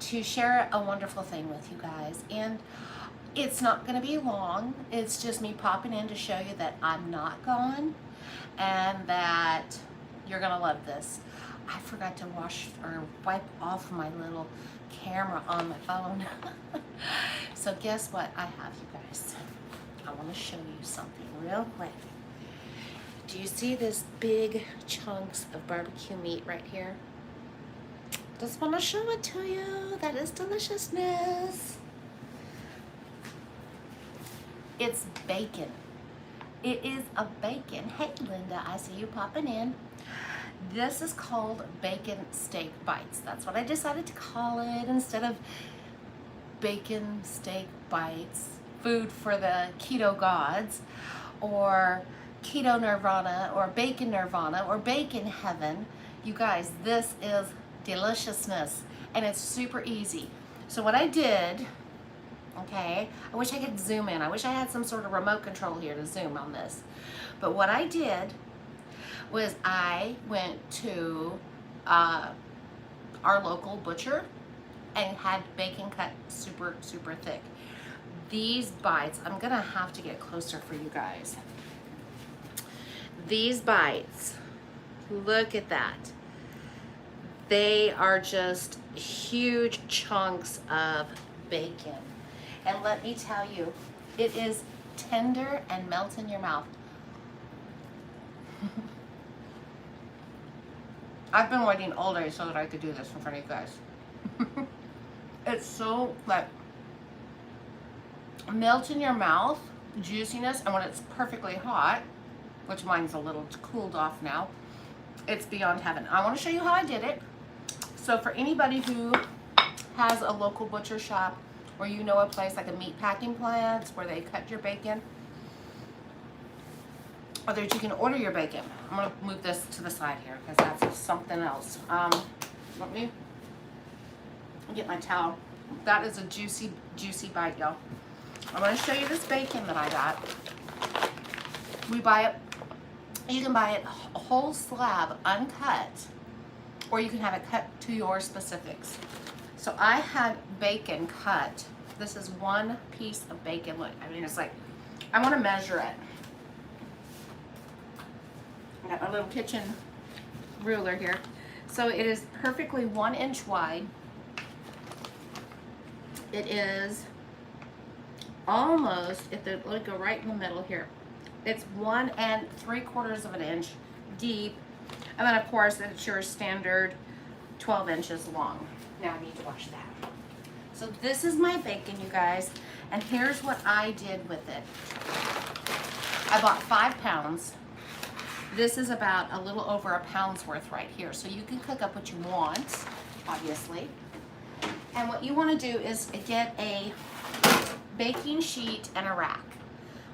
to share a wonderful thing with you guys. And it's not going to be long. It's just me popping in to show you that I'm not gone and that you're going to love this. I forgot to wash or wipe off my little camera on my phone. So guess what I have, you guys? I want to show you something real quick. Do you see this big chunks of barbecue meat right here? Just want to show it to you. That is deliciousness. It's bacon. It is a bacon. Hey Linda, I see you popping in. This is called bacon steak bites. That's what I decided to call it instead of bacon steak bites, food for the keto gods, or keto nirvana, or bacon nirvana, or bacon heaven. You guys, this is deliciousness, and it's super easy. So what I did, okay, I wish I could zoom in. I wish I had some sort of remote control here to zoom on this. But what I did was I went to our local butcher and had bacon cut super, super thick. These bites, I'm gonna have to get closer for you guys. These bites, look at that. They are just huge chunks of bacon. And let me tell you, it is tender and melts in your mouth. I've been waiting all day so that I could do this in front of you guys. It's so like melts in your mouth, juiciness, and when it's perfectly hot, which mine's a little cooled off now, it's beyond heaven. I want to show you how I did it. So for anybody who has a local butcher shop, or you know a place like a meat packing plant where they cut your bacon, or that you can order your bacon. I'm gonna move this to the side here because that's something else. Let me get my towel. That is a juicy, juicy bite, y'all. I'm gonna show you this bacon that I got. We buy it, you can buy it a whole slab uncut, or you can have it cut to your specifics. So I had bacon cut. This is one piece of bacon. Look, I mean, it's like, I wanna measure it. I got my little kitchen ruler here. So it is perfectly 1 inch wide. It is almost, let it go right in the middle here. It's 1 3/4 of an inch deep. And then of course it's your standard 12 inches long. Now I need to wash that. So this is my bacon, you guys. And here's what I did with it. I bought 5 pounds. This is about a little over a pound's worth right here. So you can cook up what you want, obviously. And what you want to do is get a baking sheet and a rack.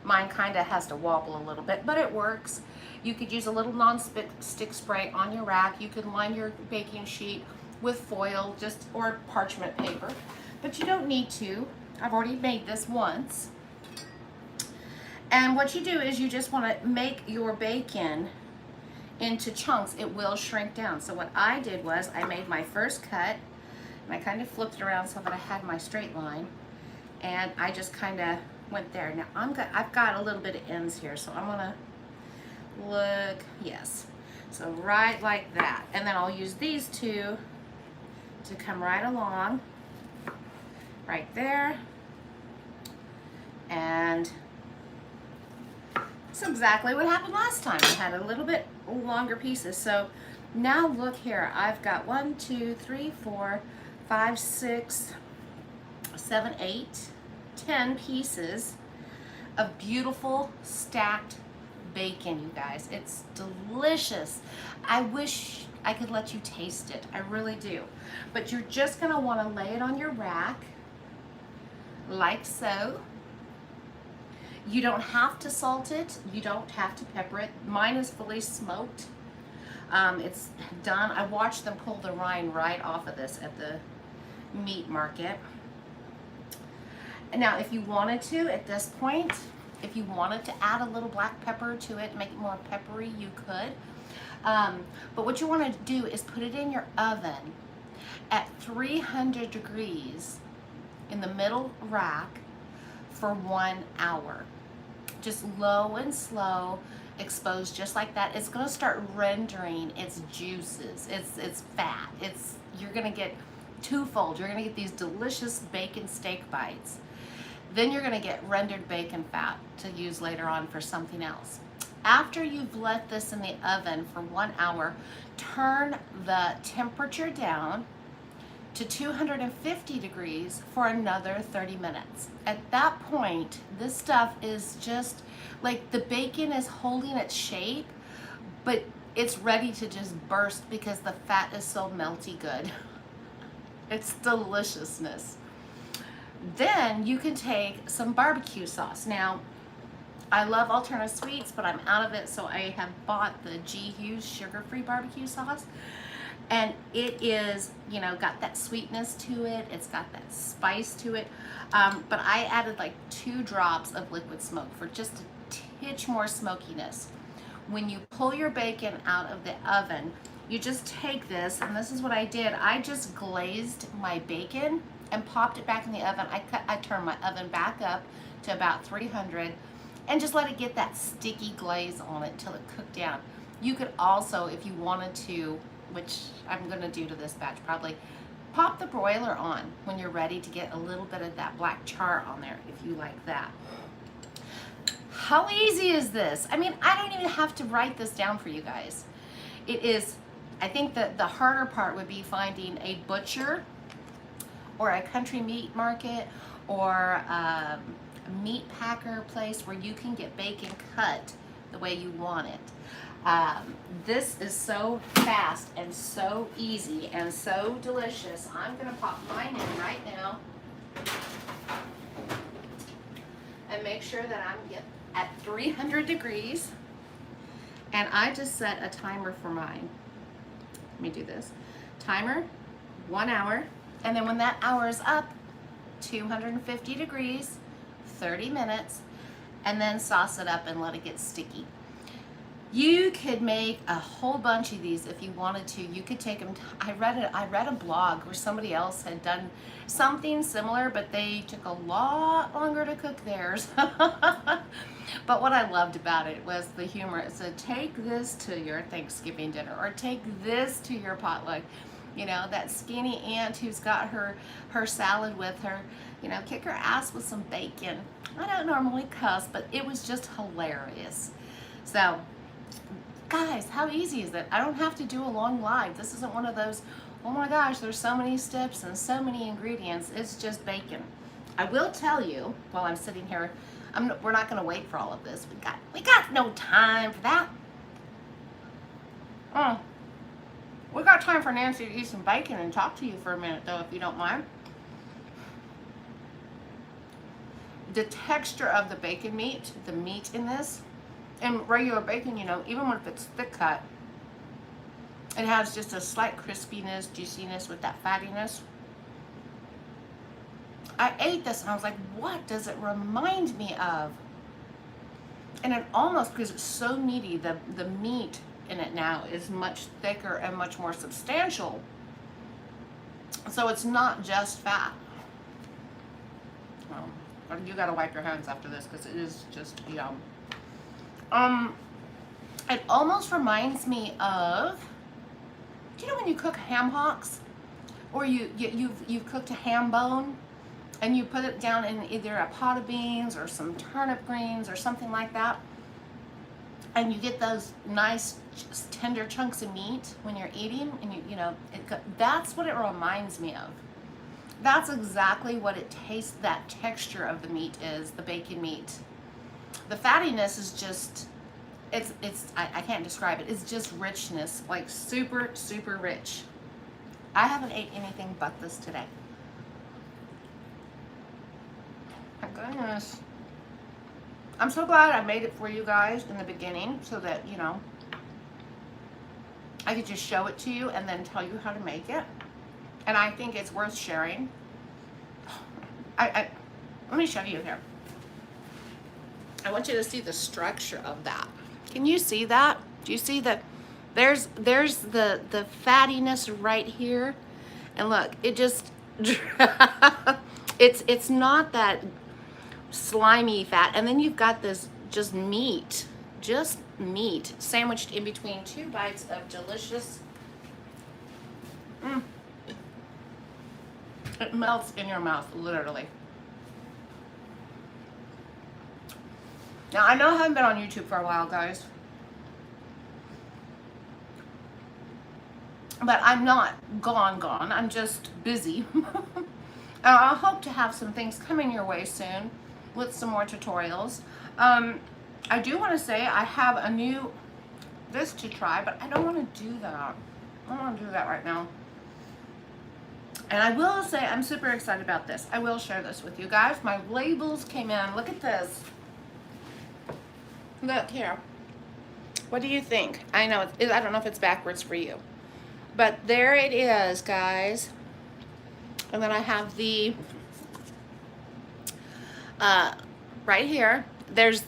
Mine kind of has to wobble a little bit, but it works. You could use a little non-stick spray on your rack. You could line your baking sheet with foil, or parchment paper, but you don't need to. I've already made this once. And what you do is you just want to make your bacon into chunks. It will shrink down. So what I did was I made my first cut, and I kind of flipped it around so that I had my straight line, and I just kind of went there. Now I've got a little bit of ends here, so I'm gonna look, yes. So right like that, and then I'll use these two to come right along, right there, and that's exactly what happened last time. I had a little bit longer pieces. So now look here, I've got 1, 2, 3, 4, 5, 6, 7, 8, 10 pieces of beautiful stacked bacon, you guys. It's delicious. I wish I could let you taste it. I really do. But you're just gonna wanna lay it on your rack like so. You don't have to salt it. You don't have to pepper it. Mine is fully smoked. It's done. I watched them pull the rind right off of this at the meat market. And now if you wanted to, at this point, if you wanted to add a little black pepper to it, make it more peppery, you could. But what you want to do is put it in your oven at 300 degrees in the middle rack for 1 hour. Just low and slow, exposed just like that. It's gonna start rendering its juices, its fat. You're gonna get twofold. You're gonna get these delicious bacon steak bites. Then you're gonna get rendered bacon fat to use later on for something else. After you've let this in the oven for 1 hour, turn the temperature down to 250 degrees for another 30 minutes. At that point, this stuff is just like the bacon is holding its shape, but it's ready to just burst because the fat is so melty good. It's deliciousness. Then you can take some barbecue sauce. Now, I love alternative sweets, but I'm out of it, so I have bought the G. Hughes sugar-free barbecue sauce. And it is, you know, got that sweetness to it. It's got that spice to it. But I added like 2 drops of liquid smoke for just a titch more smokiness. When you pull your bacon out of the oven, you just take this, and this is what I did. I just glazed my bacon and popped it back in the oven. I turned my oven back up to about 300 and just let it get that sticky glaze on it till it cooked down. You could also, if you wanted to, which I'm gonna do to this batch probably, pop the broiler on when you're ready to get a little bit of that black char on there if you like that. How easy is this? I mean, I don't even have to write this down for you guys. It is, I think that the harder part would be finding a butcher or a country meat market or a meat packer place where you can get bacon cut the way you want it. This is so fast and so easy and so delicious. I'm gonna pop mine in right now and make sure that I'm at 300 degrees. And I just set a timer for mine. Let me do this. Timer, 1 hour. And then when that hour is up, 250 degrees, 30 minutes, and then sauce it up and let it get sticky. You could make a whole bunch of these if you wanted to. You could take them. I read a blog where somebody else had done something similar, but they took a lot longer to cook theirs. But what I loved about it was the humor. It said, take this to your Thanksgiving dinner, or take this to your potluck. You know, that skinny aunt who's got her salad with her, you know, kick her ass with some bacon. I don't normally cuss, but it was just hilarious. So, guys, how easy is it? I don't have to do a long live. This isn't one of those, oh my gosh, there's so many steps and so many ingredients. It's just bacon. I will tell you, while I'm sitting here, we're not gonna wait for all of this. We got no time for that. We got time for Nancy to eat some bacon and talk to you for a minute though, if you don't mind. The texture of the bacon meat, the meat in this, and regular bacon, you know, even if it's thick cut, it has just a slight crispiness, juiciness with that fattiness. I ate this and I was like, what does it remind me of? And it almost, because it's so meaty, the meat in it now is much thicker and much more substantial. So it's not just fat. You gotta wipe your hands after this because it is just yum. It almost reminds me of, do you know when you cook ham hocks, or you've cooked a ham bone and you put it down in either a pot of beans or some turnip greens or something like that, and you get those nice tender chunks of meat when you're eating, and you know, that's what it reminds me of. That's exactly what it tastes, that texture of the meat is, the bacon meat. The fattiness is just, I can't describe it. It's just richness, like super, super rich. I haven't ate anything but this today. My goodness. I'm so glad I made it for you guys in the beginning so that, you know, I could just show it to you and then tell you how to make it. And I think it's worth sharing. Let me show you here. I want you to see the structure of that. Can you see that? Do you see that? There's the fattiness right here, And look, it just, it's not that slimy fat. And then you've got this just meat sandwiched in between 2 bites of delicious. It melts in your mouth, literally. Now, I know I haven't been on YouTube for a while, guys. But I'm not gone. I'm just busy. I hope to have some things coming your way soon with some more tutorials. I do want to say I have a new this to try, but I don't want to do that. I don't want to do that right now. And I will say I'm super excited about this. I will share this with you guys. My labels came in. Look at this. Look here. What do you think? I know I don't know if it's backwards for you, but there it is, guys. And then I have the right here.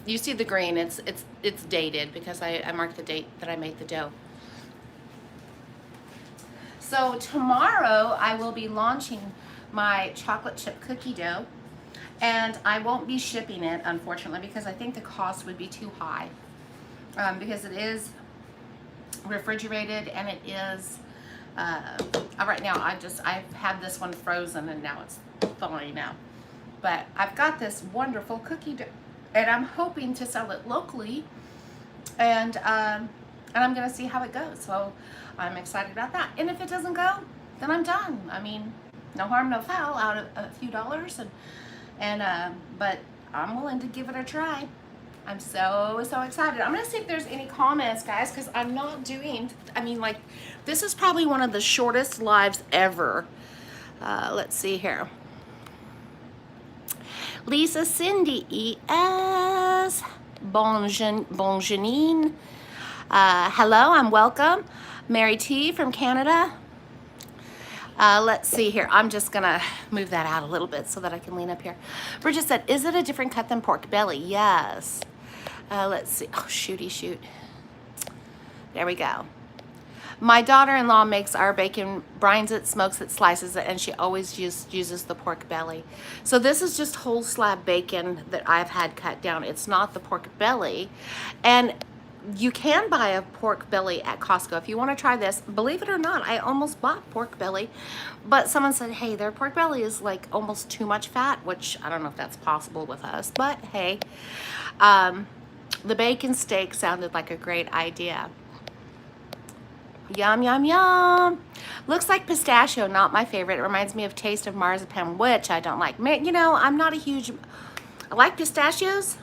You see the green. It's dated because I marked the date that I made the dough. So tomorrow I will be launching my chocolate chip cookie dough, and I won't be shipping it, unfortunately, because I think the cost would be too high, because it is refrigerated and it is right now I've had this one frozen and now it's thawing out. But I've got this wonderful cookie dough and I'm hoping to sell it locally, and I'm gonna see how it goes. So I'm excited about that. And if it doesn't go, then I'm done. I mean, no harm, no foul, out of a few dollars, but I'm willing to give it a try. I'm so excited. I'm gonna see if there's any comments, guys, because I'm not doing, like, this is probably one of the shortest lives ever. Let's see here. Lisa Cindy E.S. Bonjanine. Hello, I'm welcome. Mary T from Canada. Let's see here. I'm just gonna move that out a little bit so that I can lean up here. Bridget said, is it a different cut than pork belly? Yes. Let's see. Oh, shooty shoot. There we go. My daughter-in-law makes our bacon, brines it, smokes it, slices it, and she always uses the pork belly. So this is just whole slab bacon that I've had cut down. It's not the pork belly. And you can buy a pork belly at Costco if you want to try this. Believe it or not, I almost bought pork belly, but someone said, hey, their pork belly is like almost too much fat, which I don't know if that's possible with us, but hey, the bacon steak sounded like a great idea. Yum, yum, yum. Looks like pistachio, not my favorite. It reminds me of taste of marzipan, which I don't like. You know, I'm not a huge, I like pistachios.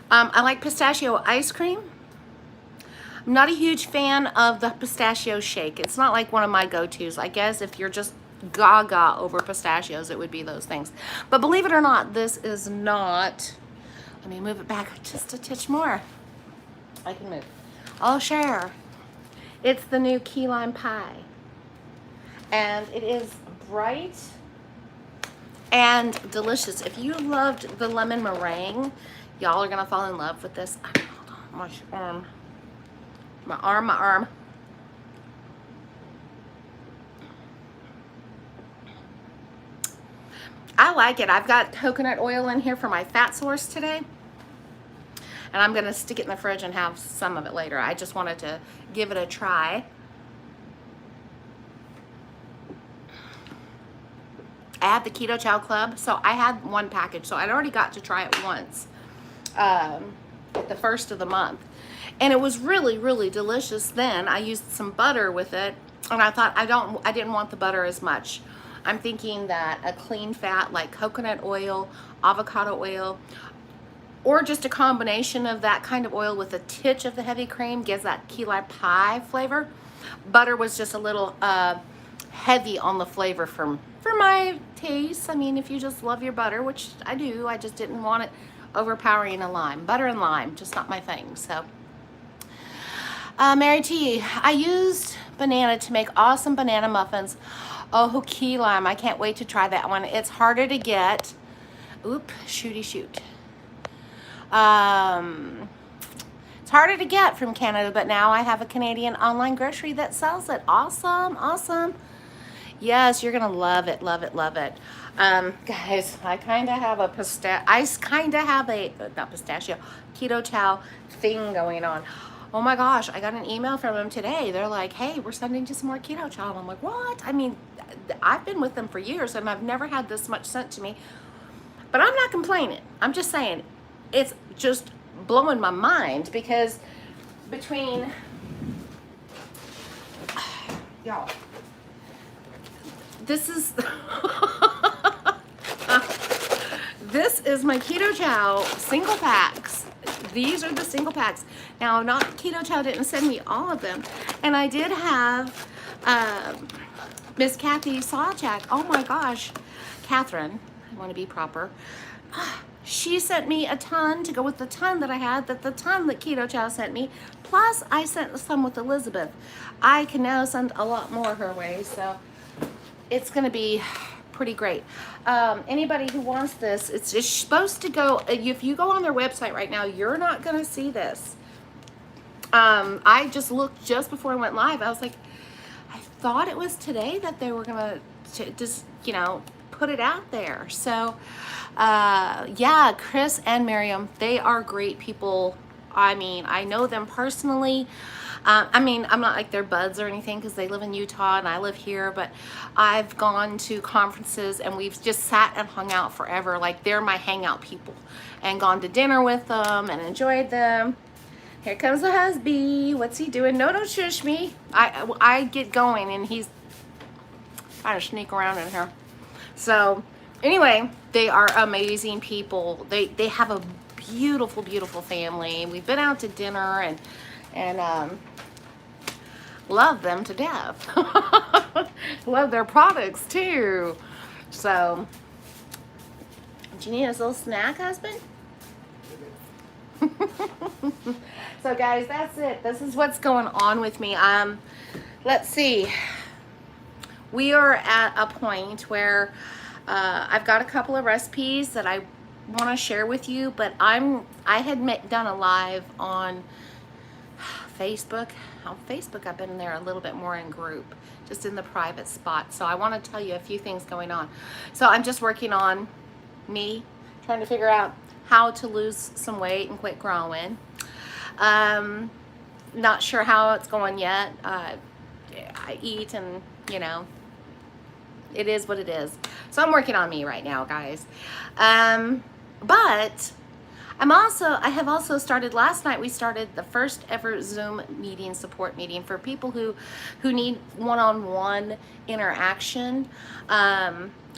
I like pistachio ice cream. I'm not a huge fan of the pistachio shake. It's not like one of my go-tos. I guess if you're just gaga over pistachios, it would be those things. But believe it or not, this is not. Let me move it back just a touch more. I can move. I'll share. It's the new key lime pie. And it is bright and delicious. If you loved the lemon meringue, y'all are gonna fall in love with this. Hold on, my arm. I like it. I've got coconut oil in here for my fat source today. And I'm gonna stick it in the fridge and have some of it later. I just wanted to give it a try. I had the Keto Chow Club, so I had one package, so I'd already got to try it once. The first of the month, and it was really delicious. Then I used some butter with it, and I thought I didn't want the butter as much. I'm thinking that a clean fat like coconut oil, avocado oil, or just a combination of that kind of oil with a titch of the heavy cream gives that key lime pie flavor. Butter was just a little heavy on the flavor for my taste. I mean, if you just love your butter, which I do, I just didn't want it overpowering a lime. Butter and lime, just not my thing. So Mary T, I used banana to make awesome banana muffins. Oh, key lime, I can't wait to try that one. It's harder to get. Oop, shooty shoot. It's harder to get from Canada, but now I have a Canadian online grocery that sells it. Awesome. Yes, you're gonna love it, love it, love it. Guys, I kind of have a not pistachio, keto chow thing going on. Oh my gosh, I got an email from them today. They're like, hey, we're sending you some more keto chow. And I'm like, what? I mean, I've been with them for years and I've never had this much sent to me. But I'm not complaining. I'm just saying it's just blowing my mind because between y'all, this is this is my keto chow single packs. These are the single packs. Now, not keto chow didn't send me all of them, and I did have Miss Kathy Sawchak. Oh my gosh, Catherine. I want to be proper. She sent me a ton to go with the ton that I had, the ton that Keto Chow sent me. Plus, I sent some with Elizabeth. I can now send a lot more her way, so it's going to be pretty great. Anybody who wants this, it's supposed to go, if you go on their website right now, you're not going to see this. I just looked just before I went live. I was like, I thought it was today that they were going to just, you know, put it out there. So yeah, Chris and Miriam, they are great people. I mean, I know them personally. I mean, I'm not like their buds or anything because they live in Utah and I live here, but I've gone to conferences and we've just sat and hung out forever. Like they're my hangout people, and gone to dinner with them and enjoyed them. Here comes the husband. What's he doing? No, don't shush me. I get going and he's trying to sneak around in here. So anyway, they are amazing people. They have a beautiful, beautiful family. We've been out to dinner and love them to death. Love their products too. So, do you need a little snack, husband? So guys, that's it. This is what's going on with me. Let's see. We are at a point where I've got a couple of recipes that I want to share with you, but I had done a live on Facebook. On Facebook, I've been there a little bit more in group, just in the private spot. So I want to tell you a few things going on. So I'm just working on me, trying to figure out how to lose some weight and quit growing. Not sure how it's going yet. I eat and, you know, it is what it is. So I'm working on me right now, guys. But I have also started, last night we started the first ever Zoom meeting, support meeting for people who need one-on-one interaction.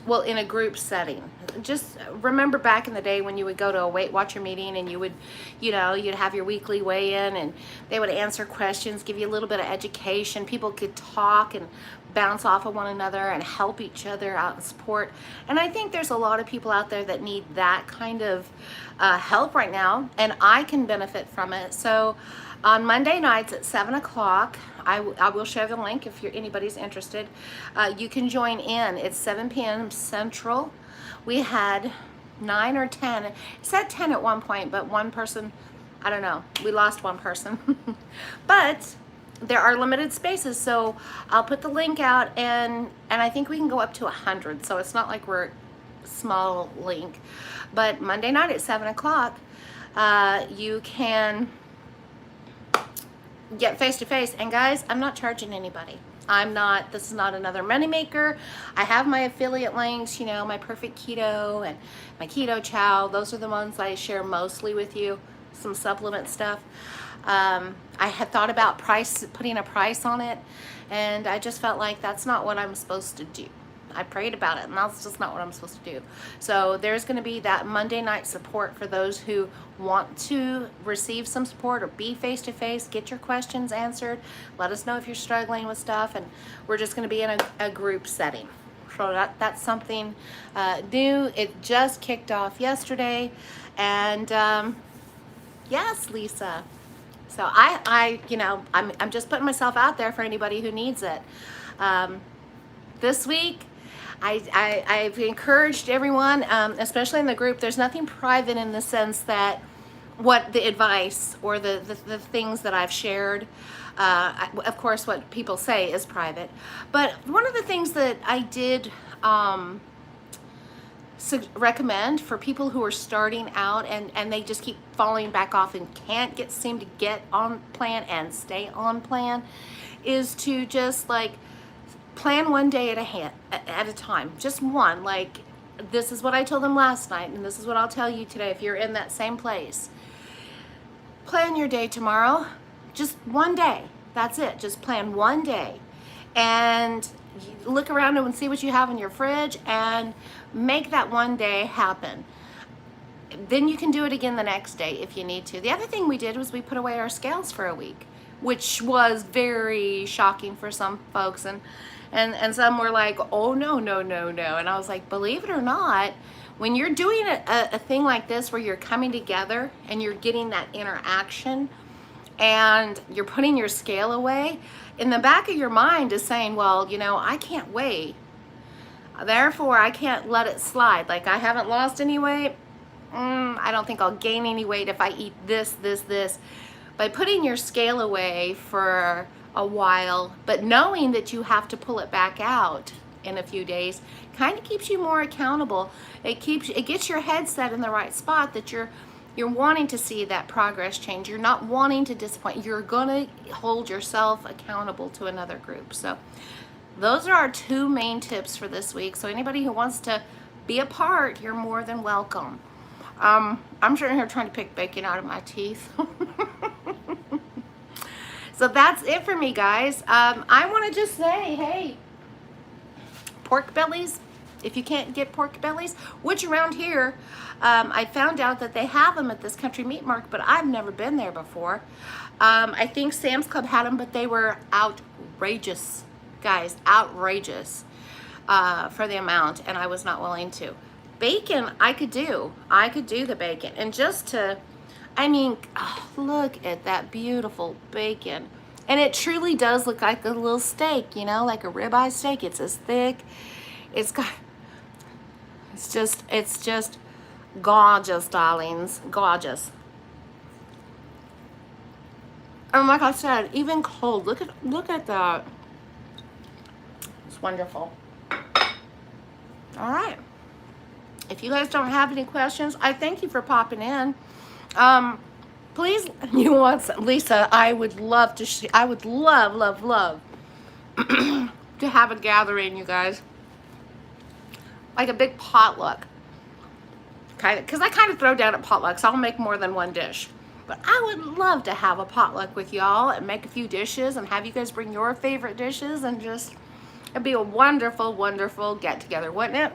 Well, in a group setting. Just remember back in the day when you would go to a Weight Watcher meeting and you would, you know, you'd have your weekly weigh-in and they would answer questions, give you a little bit of education. People could talk and bounce off of one another and help each other out and support. And I think there's a lot of people out there that need that kind of help right now, and I can benefit from it. So on Monday nights at 7 o'clock, I will share the link if anybody's interested. You can join in. It's 7 p.m. Central. We had 9 or 10. It said 10 at one point, but one person, I don't know. We lost one person. But there are limited spaces, so I'll put the link out, and I think we can go up to 100. So it's not like we're small link. But Monday night at 7 o'clock, you can get face-to-face. And guys, I'm not charging anybody. This is not another moneymaker. I have my affiliate links, you know, my Perfect Keto and my Keto Chow. Those are the ones I share mostly with you, some supplement stuff. I had thought about putting a price on it, and I just felt like that's not what I'm supposed to do. I prayed about it, and that's just not what I'm supposed to do. So there's going to be that Monday night support for those who want to receive some support or be face-to-face, get your questions answered. Let us know if you're struggling with stuff, and we're just going to be in a group setting. So that's something new. It just kicked off yesterday, and yes, Lisa. So I'm just putting myself out there for anybody who needs it. This week, I've encouraged everyone, especially in the group. There's nothing private in the sense that what the advice or the things that I've shared. Of course, what people say is private. But one of the things that I did recommend for people who are starting out and they just keep falling back off and can't seem to get on plan and stay on plan is to just like plan one day at a time. Just one. Like, this is what I told them last night, and this is what I'll tell you today if you're in that same place. Plan your day tomorrow, just one day. That's it. Just plan one day and look around and see what you have in your fridge and make that one day happen. Then you can do it again the next day if you need to. The other thing we did was we put away our scales for a week, which was very shocking for some folks, and some were like, oh no. And I was like, believe it or not, when you're doing a thing like this where you're coming together and you're getting that interaction and you're putting your scale away, in the back of your mind is saying, well, you know, I can't weigh, therefore I can't let it slide. Like, I haven't lost any weight, I don't think I'll gain any weight if I eat this. By putting your scale away for a while, but knowing that you have to pull it back out in a few days, kind of keeps you more accountable. It gets your head set in the right spot that you're wanting to see that progress change. You're not wanting to disappoint. You're gonna hold yourself accountable to another group. So those are our two main tips for this week. So anybody who wants to be a part, you're more than welcome. I'm sitting here trying to pick bacon out of my teeth. So that's it for me, guys. I want to just say, hey, pork bellies, if you can't get pork bellies, which around here, I found out that they have them at this country meat market, but I've never been there before. I think Sam's Club had them, but they were outrageous, guys, outrageous for the amount, and I was not willing to. Bacon, I could do the bacon, and just to, I mean, oh, look at that beautiful bacon. And it truly does look like a little steak, you know, like a ribeye steak. It's as thick. It's just gorgeous, darlings. Gorgeous. And like I said, even cold. Look at that. It's wonderful. All right. If you guys don't have any questions, I thank you for popping in. Please, you want some, Lisa, I would love to, I would love to have a gathering, you guys. Like a big potluck. Kind of, because I kind of throw down at potlucks. I'll make more than one dish. But I would love to have a potluck with y'all and make a few dishes and have you guys bring your favorite dishes and just, it'd be a wonderful, wonderful get together, wouldn't it?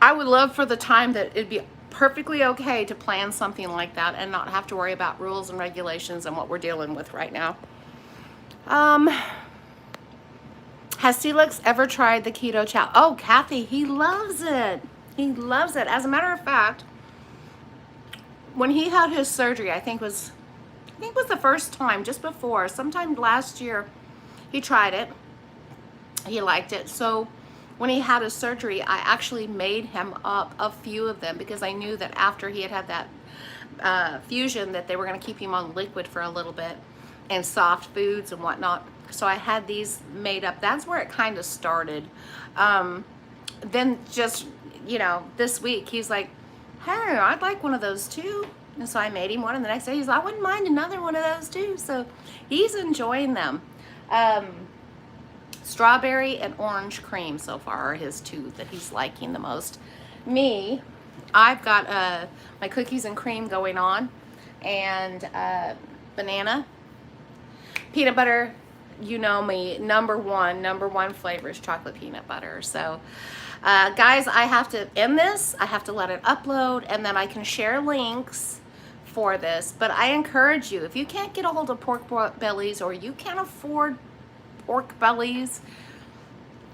I would love for the time that it'd be perfectly okay to plan something like that and not have to worry about rules and regulations and what we're dealing with right now. Has Felix ever tried the keto chow? Oh, Kathy, he loves it. He loves it. As a matter of fact, when he had his surgery, I think was the first time, just before, sometime last year, he tried it. He liked it. So when he had his surgery, I actually made him up a few of them because I knew that after he had that fusion that they were going to keep him on liquid for a little bit and soft foods and whatnot. So I had these made up. That's where it kind of started. Then just, you know, this week he's like, hey, I'd like one of those too. And so I made him one, and the next day he's like, I wouldn't mind another one of those too. So he's enjoying them. Strawberry and orange cream so far are his two that he's liking the most. Me, I've got my cookies and cream going on, and banana, peanut butter. You know me, number one flavor is chocolate peanut butter. So guys, I have to end this. I have to let it upload, and then I can share links for this. But I encourage you, if you can't get a hold of pork bellies or you can't afford pork bellies,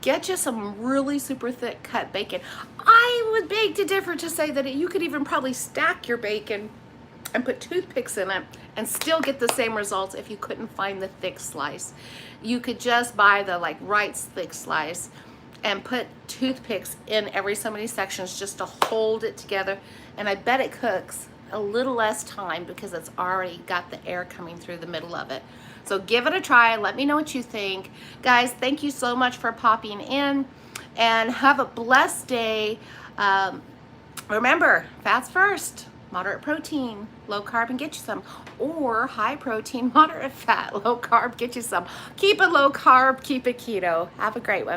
get you some really super thick cut bacon. I would beg to differ to say that you could even probably stack your bacon and put toothpicks in it and still get the same results if you couldn't find the thick slice. You could just buy the right thick slice and put toothpicks in every so many sections just to hold it together. And I bet it cooks a little less time because it's already got the air coming through the middle of it. So give it a try. Let me know what you think. Guys, thank you so much for popping in, and have a blessed day. Remember, fats first, moderate protein, low carb, and get you some. Or high protein, moderate fat, low carb, get you some. Keep it low carb, keep it keto. Have a great one.